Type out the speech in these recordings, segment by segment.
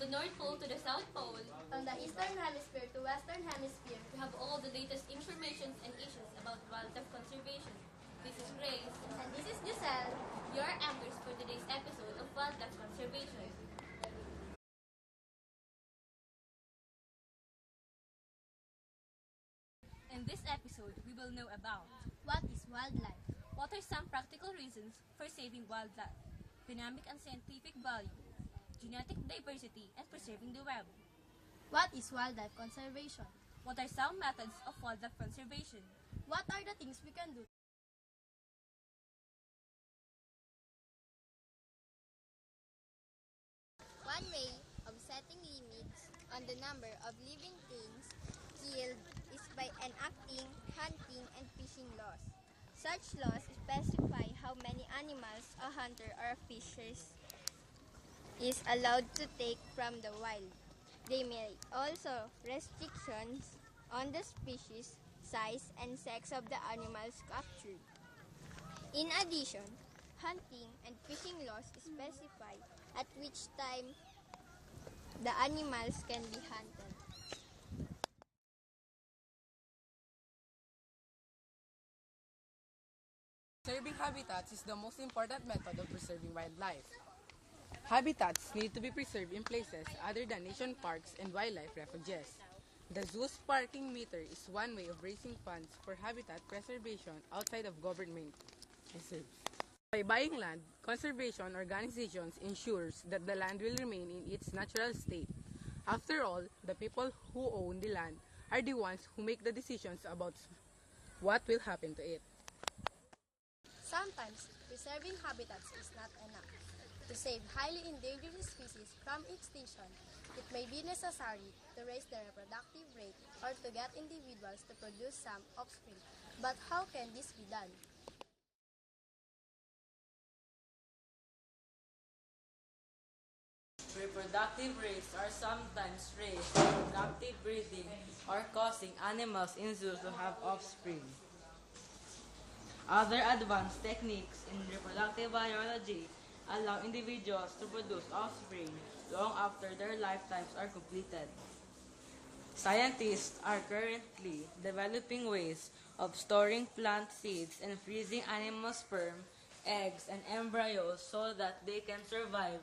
the North Pole to the South Pole, From the Eastern Hemisphere to Western Hemisphere, we have all the latest information and issues about wildlife conservation. This is Grace, and this is Giselle. your anchors for today's episode of Wildlife Conservation. In this episode, we will know about What is wildlife? what are some practical reasons for saving wildlife, dynamic and scientific value, genetic diversity, and preserving the web. What is wildlife conservation? What are some methods of wildlife conservation? What are the things we can do? One way of setting limits on the number of living things killed is by enacting hunting and fishing laws. Such laws specify how many animals a hunter or a fisher is allowed to take from the wild. They may also restrictions on the species, size, and sex of the animals captured. In addition, hunting and fishing laws specify at which time the animals can be hunted. Preserving habitats is the most important method of preserving wildlife. Habitats need to be preserved in places other than national parks and wildlife refuges. The zoo's parking meter is one way of raising funds for habitat preservation outside of government reserves. By buying land, conservation organizations ensures that the land will remain in its natural state. After all, the people who own the land are the ones who make the decisions about what will happen to it. Sometimes, preserving habitats is not enough. To save highly endangered species from extinction, it may be necessary to raise the reproductive rate or to get individuals to produce some offspring. But how can this be done? Reproductive rates are sometimes raised by productive breeding or causing animals in zoos to have offspring. Other advanced techniques in reproductive biology allow individuals to produce offspring long after their lifetimes are completed. Scientists are currently developing ways of storing plant seeds and freezing animal sperm, eggs, and embryos so that they can survive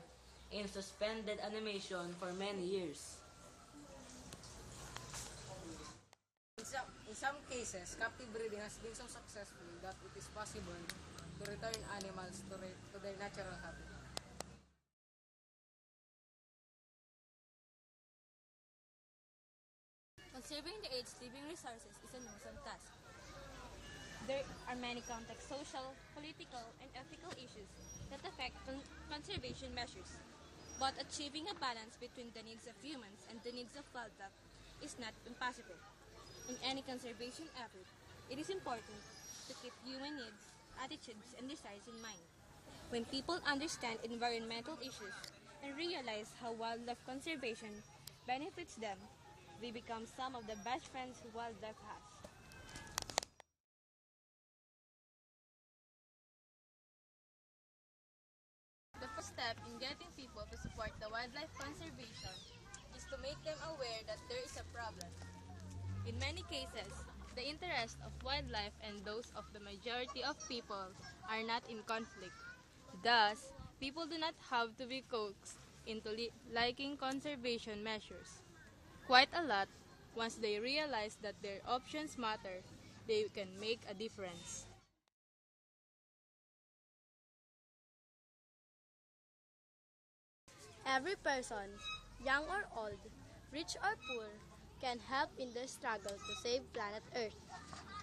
in suspended animation for many years. In some cases, captive breeding has been so successful that it is possible to return animals to their natural habitat. Conserving the Earth's living resources is a noble task. There are many complex social, political, and ethical issues that affect conservation measures. But achieving a balance between the needs of humans and the needs of wildlife is not impossible. In any conservation effort, it is important to keep human needs, attitudes, and desires in mind. When people understand environmental issues and realize how wildlife conservation benefits them, they become some of the best friends wildlife has. The first step in getting people to support the wildlife conservation is to make them aware that there is a problem. In many cases, the interests of wildlife and those of the majority of people are not in conflict. Thus, people do not have to be coaxed into liking conservation measures. Quite a lot, once they realize that their options matter, they can make a difference. Every person, young or old, rich or poor, can help in the struggle to save planet Earth.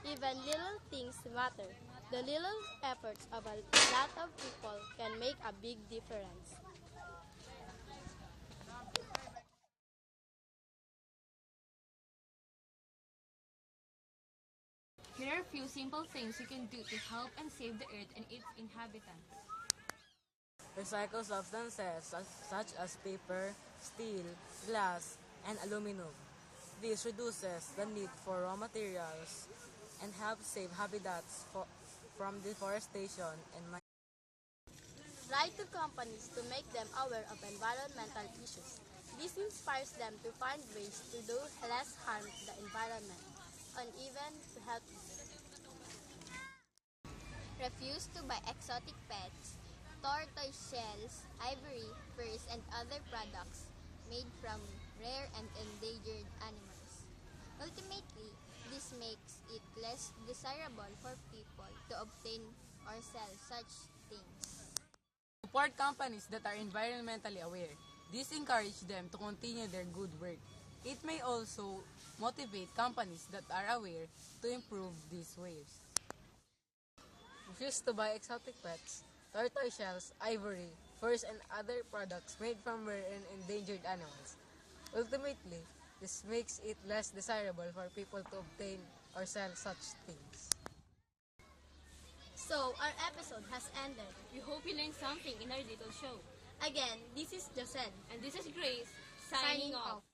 Even little things matter. The little efforts of a lot of people can make a big difference. Here are a few simple things you can do to help and save the Earth and its inhabitants. Recycle substances such as paper, steel, glass, and aluminum. This reduces the need for raw materials and helps save habitats from deforestation and mining. write to companies to make them aware of environmental issues. This inspires them to find ways to do less harm to the environment and even to help people. Refuse to buy exotic pets, tortoise shells, ivory, furs, and other products made from rare and endangered animals. Ultimately, this makes it less desirable for people to obtain or sell such things. Support companies that are environmentally aware. This encourages them to continue their good work. It may also motivate companies that are aware to improve these ways. Refuse to buy exotic pets, tortoise shells, ivory, furs, and other products made from rare and endangered animals. Ultimately, this makes it less desirable for people to obtain or sell such things. So, our episode has ended. We hope you learned something in our little show. Again, this is Jocel. And this is Grace, Signing signing off. off.